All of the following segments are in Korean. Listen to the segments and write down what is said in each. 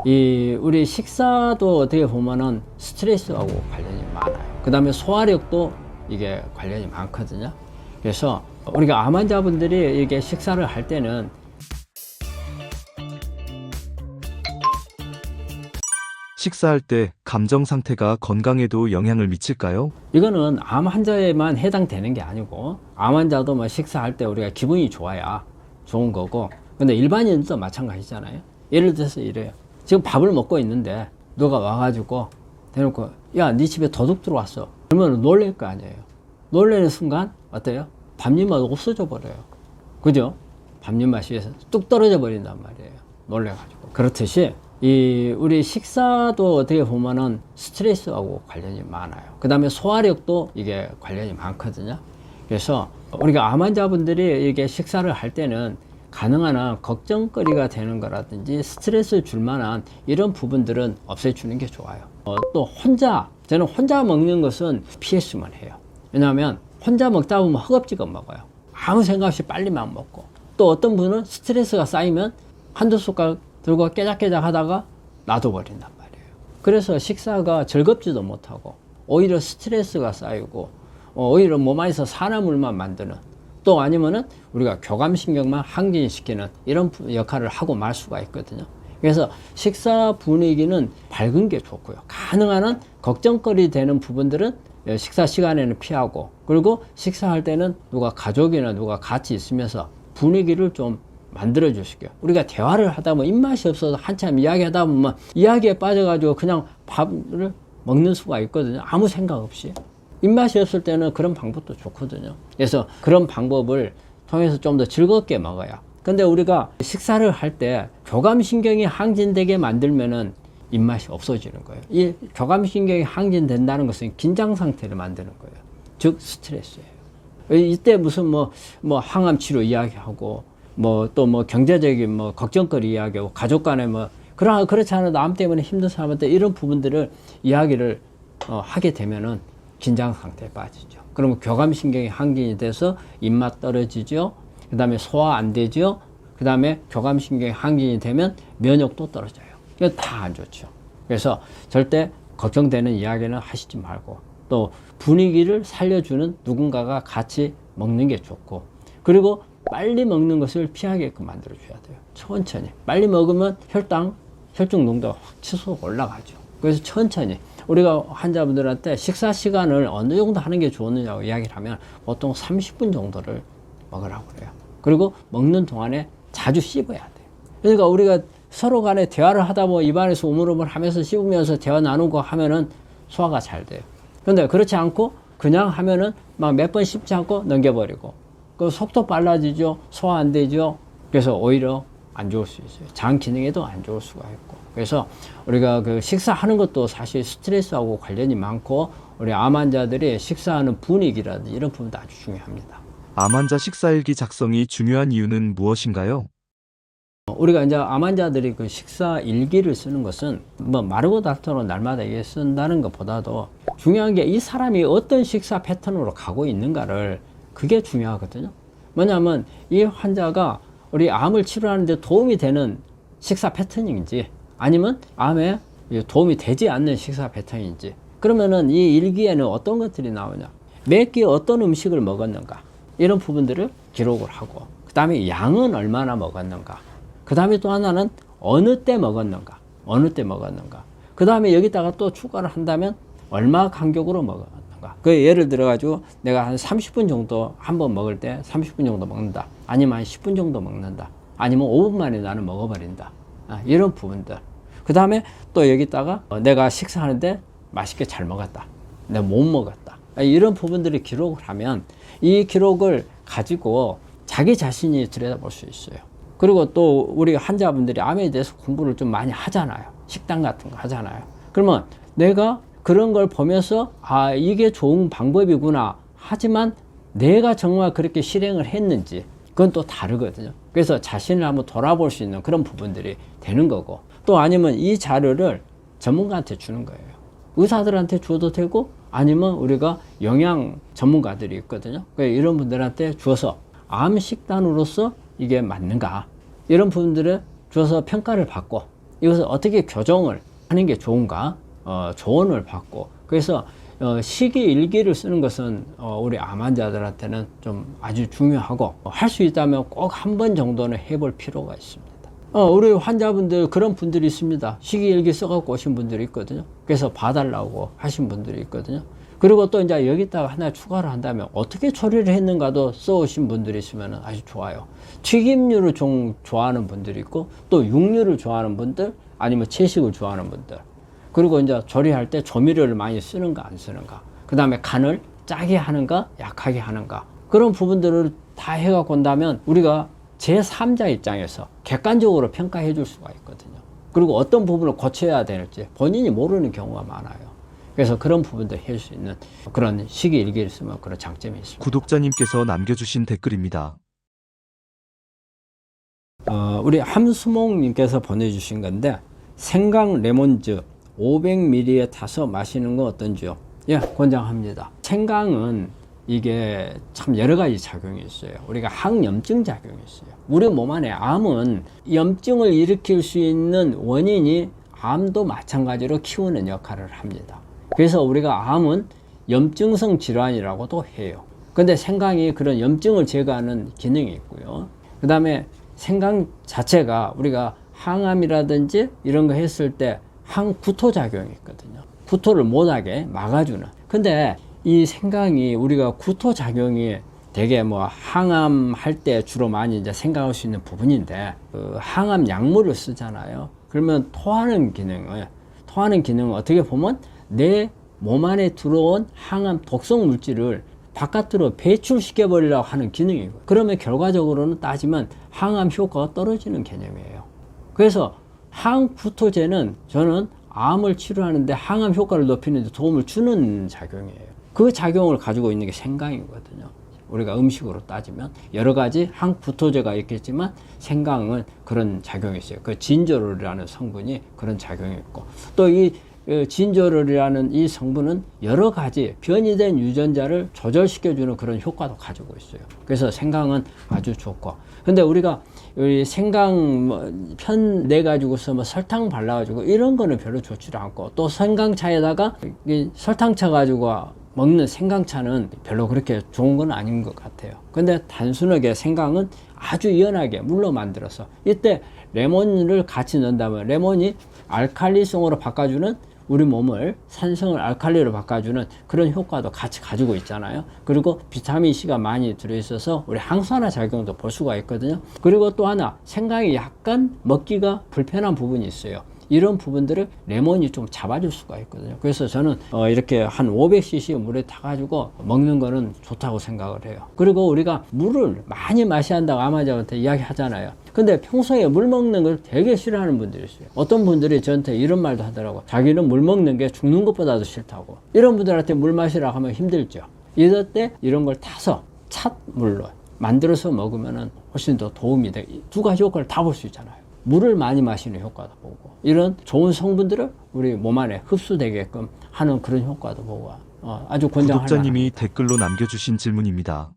우리 식사도 어떻게 보면은 스트레스하고 관련이 많아요. 그 다음에 소화력도 이게 관련이 많거든요. 그래서 우리가 암 환자분들이 이게 식사를 할 때는 식사할 때 감정 상태가 건강에도 영향을 미칠까요? 이거는 암 환자에만 해당되는 게 아니고 암 환자도 뭐 식사할 때 우리가 기분이 좋아야 좋은 거고, 근데 일반인도 마찬가지잖아요. 예를 들어서 이래요. 지금 밥을 먹고 있는데 누가 와가지고 대놓고 야, 네 집에 도둑 들어왔어. 그러면 놀랄 거 아니에요. 놀라는 순간 어때요? 밥맛 없어져 버려요. 그죠? 밥맛이 뚝 떨어져 버린단 말이에요. 놀래가지고. 그렇듯이 우리 식사도 어떻게 보면은 스트레스하고 관련이 많아요. 그 다음에 소화력도 이게 관련이 많거든요. 그래서 우리가 암 환자분들이 이게 식사를 할 때는 가능한 한 걱정거리가 되는 거라든지 스트레스 줄 만한 이런 부분들은 없애주는 게 좋아요. 또 저는 혼자 먹는 것은 피했으면 해요. 왜냐하면 혼자 먹다 보면 허겁지겁 먹어요. 아무 생각 없이 빨리만 먹고, 또 어떤 분은 스트레스가 쌓이면 한두 숟갈 들고 깨작깨작 하다가 놔둬버린단 말이에요. 그래서 식사가 즐겁지도 못하고 오히려 스트레스가 쌓이고 오히려 몸 안에서 산화물만 만드는, 또 아니면은 우리가 교감신경만 항진시키는 이런 역할을 하고 말 수가 있거든요. 그래서 식사 분위기는 밝은 게 좋고요. 가능한 한 걱정거리 되는 부분들은 식사 시간에는 피하고, 그리고 식사할 때는 누가 가족이나 누가 같이 있으면서 분위기를 좀 만들어 주실게요. 우리가 대화를 하다 보면 입맛이 없어서 한참 이야기하다 보면 이야기에 빠져가지고 그냥 밥을 먹는 수가 있거든요. 아무 생각 없이. 입맛이 없을 때는 그런 방법도 좋거든요. 그래서 그런 방법을 통해서 좀 더 즐겁게 먹어요. 근데 우리가 식사를 할 때 교감신경이 항진되게 만들면은 입맛이 없어지는 거예요. 이 교감신경이 항진된다는 것은 긴장 상태를 만드는 거예요. 즉 스트레스예요. 이때 무슨 뭐 항암 치료 이야기하고 또 경제적인 걱정거리 이야기하고 가족 간에 그렇지 않아도 암 때문에 힘든 사람한테 이런 부분들을 이야기를 하게 되면은 긴장 상태에 빠지죠. 그러면 교감신경이 항진이 돼서 입맛 떨어지죠. 그 다음에 소화 안 되죠. 그 다음에 교감신경이 항진이 되면 면역도 떨어져요. 이거 다 안 좋죠. 그래서 절대 걱정되는 이야기는 하시지 말고, 또 분위기를 살려주는 누군가가 같이 먹는 게 좋고, 그리고 빨리 먹는 것을 피하게끔 만들어 줘야 돼요. 천천히. 빨리 먹으면 혈중 농도가 확 치솟아 올라가죠. 그래서 천천히. 우리가 환자분들한테 식사 시간을 어느 정도 하는 게 좋느냐고 이야기를 하면 보통 30분 정도를 먹으라고 그래요. 그리고 먹는 동안에 자주 씹어야 돼요. 그러니까 우리가 서로 간에 대화를 하다 보면 입안에서 우물우물 하면서 씹으면서 대화 나누고 하면은 소화가 잘 돼요. 근데 그렇지 않고 그냥 하면은 막 몇 번 씹지 않고 넘겨버리고, 그 속도 빨라지죠. 소화 안 되죠. 그래서 오히려 안 좋을 수 있어요. 장 기능에도 안 좋을 수가 있고. 그래서 우리가 그 식사하는 것도 사실 스트레스하고 관련이 많고, 우리 암 환자들이 식사하는 분위기라든지 이런 부분도 아주 중요합니다. 암 환자 식사일기 작성이 중요한 이유는 무엇인가요? 우리가 이제 암 환자들이 그 식사 일기를 쓰는 것은 마르고 닥터로 날마다 이게 쓴다는 것보다도 중요한 게 이 사람이 어떤 식사 패턴으로 가고 있는가를, 그게 중요하거든요. 뭐냐면 이 환자가 우리 암을 치료하는데 도움이 되는 식사 패턴인지, 아니면 암에 도움이 되지 않는 식사 패턴인지, 그러면은 이 일기에는 어떤 것들이 나오냐, 몇 끼 어떤 음식을 먹었는가, 이런 부분들을 기록을 하고, 그 다음에 양은 얼마나 먹었는가, 그 다음에 또 하나는 어느 때 먹었는가, 그 다음에 여기다가 또 추가를 한다면 얼마 간격으로 먹었는가. 그 예를 들어 가지고 내가 한 30분 정도 한 번 먹을 때 30분 정도 먹는다, 아니면 한 10분 정도 먹는다, 아니면 5분 만에 나는 먹어버린다, 이런 부분들. 그 다음에 또 여기다가 내가 식사하는데 맛있게 잘 먹었다, 내가 못 먹었다, 이런 부분들을 기록을 하면 이 기록을 가지고 자기 자신이 들여다볼 수 있어요. 그리고 또 우리 환자분들이 암에 대해서 공부를 좀 많이 하잖아요. 식단 같은 거 하잖아요. 그러면 내가 그런 걸 보면서 이게 좋은 방법이구나 하지만 내가 정말 그렇게 실행을 했는지, 그건 또 다르거든요. 그래서 자신을 한번 돌아볼 수 있는 그런 부분들이 되는 거고, 또 아니면 이 자료를 전문가한테 주는 거예요. 의사들한테 줘도 되고, 아니면 우리가 영양 전문가들이 있거든요. 이런 분들한테 주어서 암 식단으로서 이게 맞는가, 이런 부분들을 주어서 평가를 받고, 이것을 어떻게 교정을 하는 게 좋은가 조언을 받고, 그래서 식이일기를 쓰는 것은 우리 암 환자들한테는 좀 아주 중요하고, 할 수 있다면 꼭 한 번 정도는 해볼 필요가 있습니다. 우리 환자분들 그런 분들이 있습니다. 식이일기 써갖고 오신 분들이 있거든요. 그래서 봐달라고 하신 분들이 있거든요. 그리고 또 이제 여기다가 하나 추가를 한다면 어떻게 처리를 했는가도 써오신 분들이 있으면 아주 좋아요. 튀김류를 좀 좋아하는 분들이 있고, 또 육류를 좋아하는 분들, 아니면 채식을 좋아하는 분들, 그리고 이제 조리할 때 조미료를 많이 쓰는가 안 쓰는가, 그 다음에 간을 짜게 하는가 약하게 하는가, 그런 부분들을 다 해갖고 온다면 우리가 제3자 입장에서 객관적으로 평가해 줄 수가 있거든요. 그리고 어떤 부분을 고쳐야 될지 본인이 모르는 경우가 많아요. 그래서 그런 부분도 할 수 있는 그런 식이일기를 쓰면 그런 장점이 있습니다. 구독자님께서 남겨주신 댓글입니다. 우리 함수몽님께서 보내주신 건데, 생강 레몬즙 500ml에 타서 마시는 건 어떤지요? 예, 권장합니다. 생강은 이게 참 여러 가지 작용이 있어요. 우리가 항염증 작용이 있어요. 우리 몸 안에 암은 염증을 일으킬 수 있는 원인이 암도 마찬가지로 키우는 역할을 합니다. 그래서 우리가 암은 염증성 질환이라고도 해요. 근데 생강이 그런 염증을 제거하는 기능이 있고요. 그 다음에 생강 자체가 우리가 항암이라든지 이런 거 했을 때 항구토 작용이 있거든요. 구토를 못하게 막아주는. 근데 이 생강이 우리가 구토 작용이 되게 뭐 항암 할 때 주로 많이 이제 생각할 수 있는 부분인데, 그 항암 약물을 쓰잖아요. 그러면 토하는 기능은 어떻게 보면 내 몸 안에 들어온 항암 독성 물질을 바깥으로 배출시켜 버리려고 하는 기능이고, 그러면 결과적으로는 따지면 항암 효과가 떨어지는 개념이에요. 그래서 항구토제는 저는 암을 치료하는데 항암 효과를 높이는 데 도움을 주는 작용이에요. 그 작용을 가지고 있는 게 생강이거든요. 우리가 음식으로 따지면 여러 가지 항구토제가 있겠지만 생강은 그런 작용이 있어요. 그 진저롤이라는 성분이 그런 작용이 있고, 또 이 진저롤이라는 이 성분은 여러 가지 변이된 유전자를 조절시켜주는 그런 효과도 가지고 있어요. 그래서 생강은 아주 좋고, 근데 우리가 생강 편 내 가지고서 뭐 설탕 발라가지고 이런 거는 별로 좋지도 않고, 또 생강차에다가 설탕 차 가지고 먹는 생강차는 별로 그렇게 좋은 건 아닌 것 같아요. 근데 단순하게 생강은 아주 연하게 물로 만들어서, 이때 레몬을 같이 넣는다면 레몬이 알칼리성으로 바꿔주는, 우리 몸을 산성을 알칼리로 바꿔주는 그런 효과도 같이 가지고 있잖아요. 그리고 비타민C가 많이 들어있어서 우리 항산화 작용도 볼 수가 있거든요. 그리고 또 하나, 생강이 약간 먹기가 불편한 부분이 있어요. 이런 부분들을 레몬이 좀 잡아줄 수가 있거든요. 그래서 저는 이렇게 한 500cc 물에 타가지고 먹는 거는 좋다고 생각을 해요. 그리고 우리가 물을 많이 마셔야 한다고 암 환자한테 이야기 하잖아요. 근데 평소에 물 먹는 걸 되게 싫어하는 분들이 있어요. 어떤 분들이 저한테 이런 말도 하더라고. 자기는 물 먹는 게 죽는 것보다도 싫다고. 이런 분들한테 물 마시라고 하면 힘들죠. 이럴 때 이런 걸 타서 찻물로 만들어서 먹으면 훨씬 더 도움이 돼. 두 가지 효과를 다 볼 수 있잖아요. 물을 많이 마시는 효과도 보고, 이런 좋은 성분들을 우리 몸 안에 흡수되게끔 하는 그런 효과도 보고, 아주 권장할 구독자님이 만합니다. 댓글로 남겨주신 질문입니다.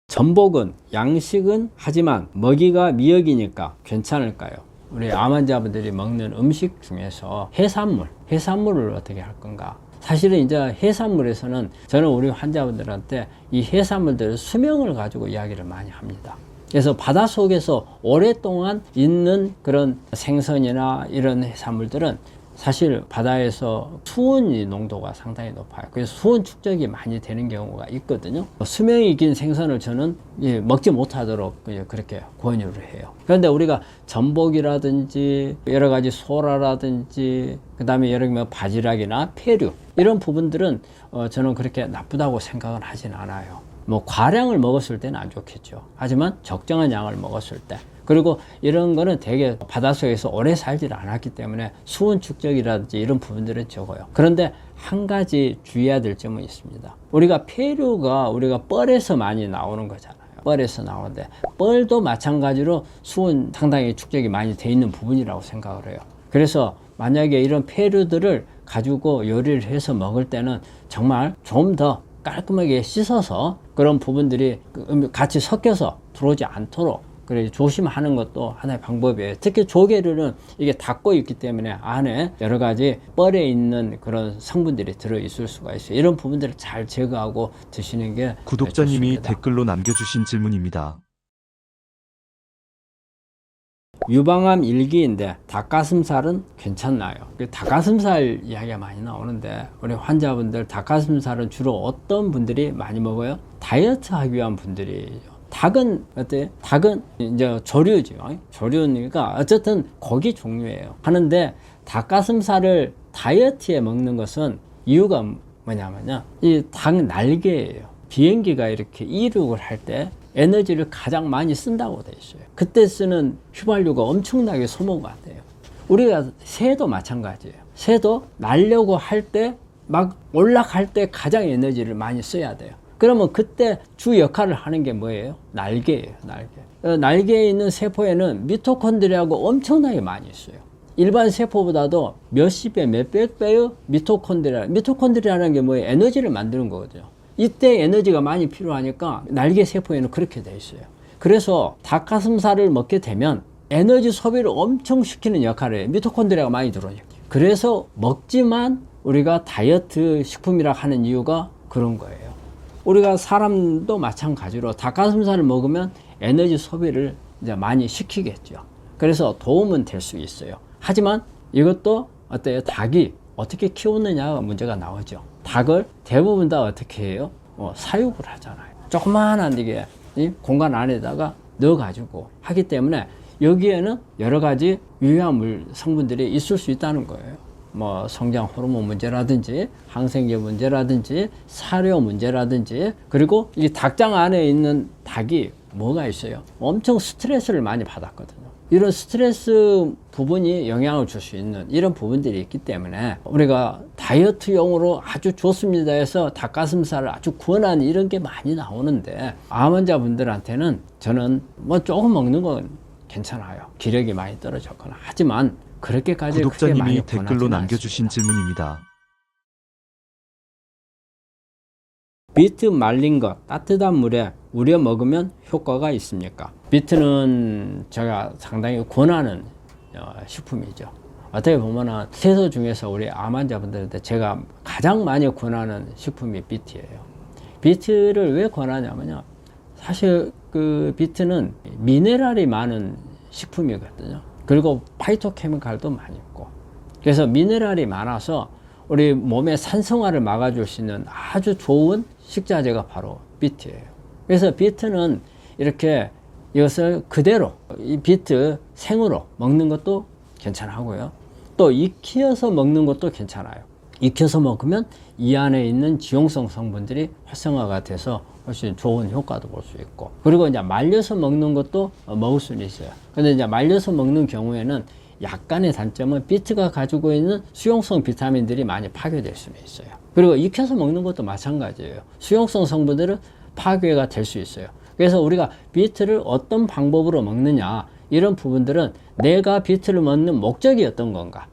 전복은 양식은 하지만 먹이가 미역이니까 괜찮을까요? 우리 암 환자분들이 먹는 음식 중에서 해산물을 어떻게 할 건가? 사실은 이제 해산물에서는 저는 우리 환자분들한테 이 해산물들의 수명을 가지고 이야기를 많이 합니다. 그래서 바닷속에서 오랫동안 있는 그런 생선이나 이런 해산물들은 사실 바다에서 수온 농도가 상당히 높아요. 그래서 수온 축적이 많이 되는 경우가 있거든요. 수명이 긴 생선을 저는 먹지 못하도록 그렇게 권유를 해요. 그런데 우리가 전복이라든지 여러 가지 소라라든지 그 다음에 여러 개 바지락이나 폐류 이런 부분들은 저는 그렇게 나쁘다고 생각은 하진 않아요. 뭐 과량을 먹었을 때는 안 좋겠죠. 하지만 적정한 양을 먹었을 때, 그리고 이런 거는 되게 바닷속에서 오래 살질 않았기 때문에 수온 축적이라든지 이런 부분들은 적어요. 그런데 한 가지 주의해야 될 점은 있습니다. 우리가 폐류가 우리가 뻘에서 많이 나오는 거잖아요. 뻘에서 나오는데 뻘도 마찬가지로 수온 상당히 축적이 많이 돼 있는 부분이라고 생각을 해요. 그래서 만약에 이런 폐류들을 가지고 요리를 해서 먹을 때는 정말 좀 더 깔끔하게 씻어서 그런 부분들이 같이 섞여서 들어오지 않도록 그래 조심하는 것도 하나의 방법이에요. 특히 조개류는 이게 닫고 있기 때문에 안에 여러 가지 뻘에 있는 그런 성분들이 들어 있을 수가 있어요. 이런 부분들을 잘 제거하고 드시는 게 구독자님이 좋습니다. 댓글로 남겨주신 질문입니다. 유방암 일기인데 닭가슴살은 괜찮나요? 닭가슴살 이야기가 많이 나오는데 우리 환자분들 닭가슴살은 주로 어떤 분들이 많이 먹어요? 다이어트 하기 위한 분들이. 닭은 어때요? 닭은 이제 조류죠. 조류니까 어쨌든 고기 종류예요. 하는데 닭가슴살을 다이어트에 먹는 것은 이유가 뭐냐면요. 이 닭 날개예요. 비행기가 이렇게 이륙을 할 때 에너지를 가장 많이 쓴다고 돼 있어요. 그때 쓰는 휘발유가 엄청나게 소모가 돼요. 우리가 새도 마찬가지예요. 새도 날려고 할 때 막 올라갈 때 가장 에너지를 많이 써야 돼요. 그러면 그때 주 역할을 하는 게 뭐예요? 날개예요. 날개. 날개에 있는 세포에는 미토콘드리아가 엄청나게 많이 있어요. 일반 세포보다도 몇십 배, 몇백 배의 미토콘드리아라는 게 뭐예요? 에너지를 만드는 거거든요. 이때 에너지가 많이 필요하니까 날개 세포에는 그렇게 돼 있어요. 그래서 닭가슴살을 먹게 되면 에너지 소비를 엄청 시키는 역할을 해요. 미토콘드리아가 많이 들어오죠. 그래서 먹지만 우리가 다이어트 식품이라 하는 이유가 그런 거예요. 우리가 사람도 마찬가지로 닭가슴살을 먹으면 에너지 소비를 이제 많이 시키겠죠. 그래서 도움은 될 수 있어요. 하지만 이것도 어때요? 닭이 어떻게 키우느냐가 문제가 나오죠. 닭을 대부분 다 어떻게 해요? 사육을 하잖아요. 조그마한 이게 공간 안에다가 넣어가지고 하기 때문에 여기에는 여러 가지 유해한 성분들이 있을 수 있다는 거예요. 뭐 성장 호르몬 문제라든지 항생제 문제라든지 사료 문제라든지 그리고 이 닭장 안에 있는 닭이 뭐가 있어요? 엄청 스트레스를 많이 받았거든요. 이런 스트레스 부분이 영향을 줄 수 있는 이런 부분들이 있기 때문에 우리가 다이어트용으로 아주 좋습니다 해서 닭가슴살을 아주 권하는 이런 게 많이 나오는데 암 환자분들한테는 저는 뭐 조금 먹는 건 괜찮아요. 기력이 많이 떨어졌거나 하지만 그렇게까지 크게 많이 구독자님이 댓글로 남겨주신 않습니다. 질문입니다. 비트 말린 것 따뜻한 물에 우려 먹으면 효과가 있습니까? 비트는 제가 상당히 권하는 식품이죠. 어떻게 보면은 채소 중에서 우리 암 환자분들한테 제가 가장 많이 권하는 식품이 비트예요. 비트를 왜 권하냐면요. 사실 그 비트는 미네랄이 많은 식품이거든요. 그리고 파이토케미칼도 많이 있고. 그래서 미네랄이 많아서 우리 몸의 산성화를 막아줄 수 있는 아주 좋은 식자재가 바로 비트예요. 그래서 비트는 이렇게 이것을 그대로 이 비트 생으로 먹는 것도 괜찮고요. 또 익혀서 먹는 것도 괜찮아요. 익혀서 먹으면 이 안에 있는 지용성 성분들이 활성화가 돼서 훨씬 좋은 효과도 볼 수 있고 그리고 이제 말려서 먹는 것도 먹을 수는 있어요. 근데 이제 말려서 먹는 경우에는 약간의 단점은 비트가 가지고 있는 수용성 비타민들이 많이 파괴될 수는 있어요. 그리고 익혀서 먹는 것도 마찬가지예요. 수용성 성분들은 파괴가 될 수 있어요. 그래서 우리가 비트를 어떤 방법으로 먹느냐 이런 부분들은 내가 비트를 먹는 목적이 어떤 건가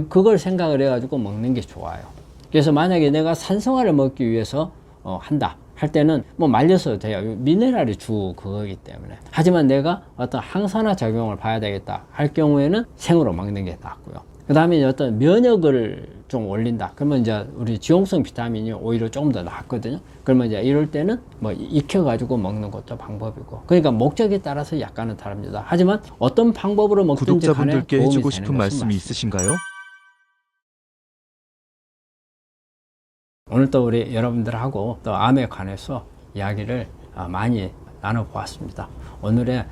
그걸 생각을 해가지고 먹는 게 좋아요. 그래서 만약에 내가 산성화를 먹기 위해서 한다 할 때는 뭐 말려서 돼요. 미네랄이 주 그거기 때문에. 하지만 내가 어떤 항산화 작용을 봐야 되겠다 할 경우에는 생으로 먹는 게 낫고요. 그 다음에 어떤 면역을 좀 올린다. 그러면 이제 우리 지용성 비타민이 오히려 조금 더 낫거든요. 그러면 이제 이럴 때는 뭐 익혀가지고 먹는 것도 방법이고. 그러니까 목적에 따라서 약간은 다릅니다. 하지만 어떤 방법으로 먹든지 간에 구독자분들께 도움이 해주고 되는 싶은 것은 말씀이 맞습니다. 있으신가요? 오늘 또 우리 여러분들하고 또 암에 관해서 이야기를 많이 나눠보았습니다. 오늘의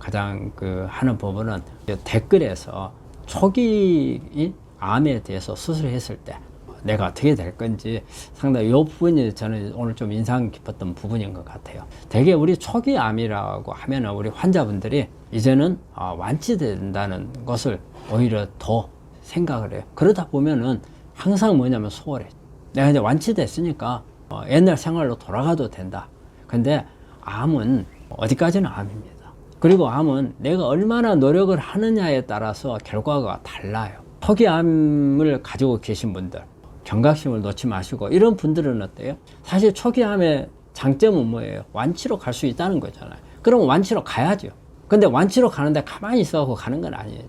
가장 하는 부분은 댓글에서 초기 암에 대해서 수술했을 때 내가 어떻게 될 건지 상당히 이 부분이 저는 오늘 좀 인상 깊었던 부분인 것 같아요. 되게 우리 초기 암이라고 하면 우리 환자분들이 이제는 완치된다는 것을 오히려 더 생각을 해요. 그러다 보면은 항상 뭐냐면 소홀해. 내가 이제 완치됐으니까 옛날 생활로 돌아가도 된다. 근데 암은 어디까지는 암입니다. 그리고 암은 내가 얼마나 노력을 하느냐에 따라서 결과가 달라요. 초기 암을 가지고 계신 분들 경각심을 놓지 마시고 이런 분들은 어때요? 사실 초기 암의 장점은 뭐예요? 완치로 갈 수 있다는 거잖아요. 그럼 완치로 가야죠. 근데 완치로 가는데 가만히 있어갖고 가는 건 아니에요.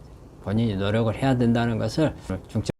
본인이 노력을 해야 된다는 것을 중점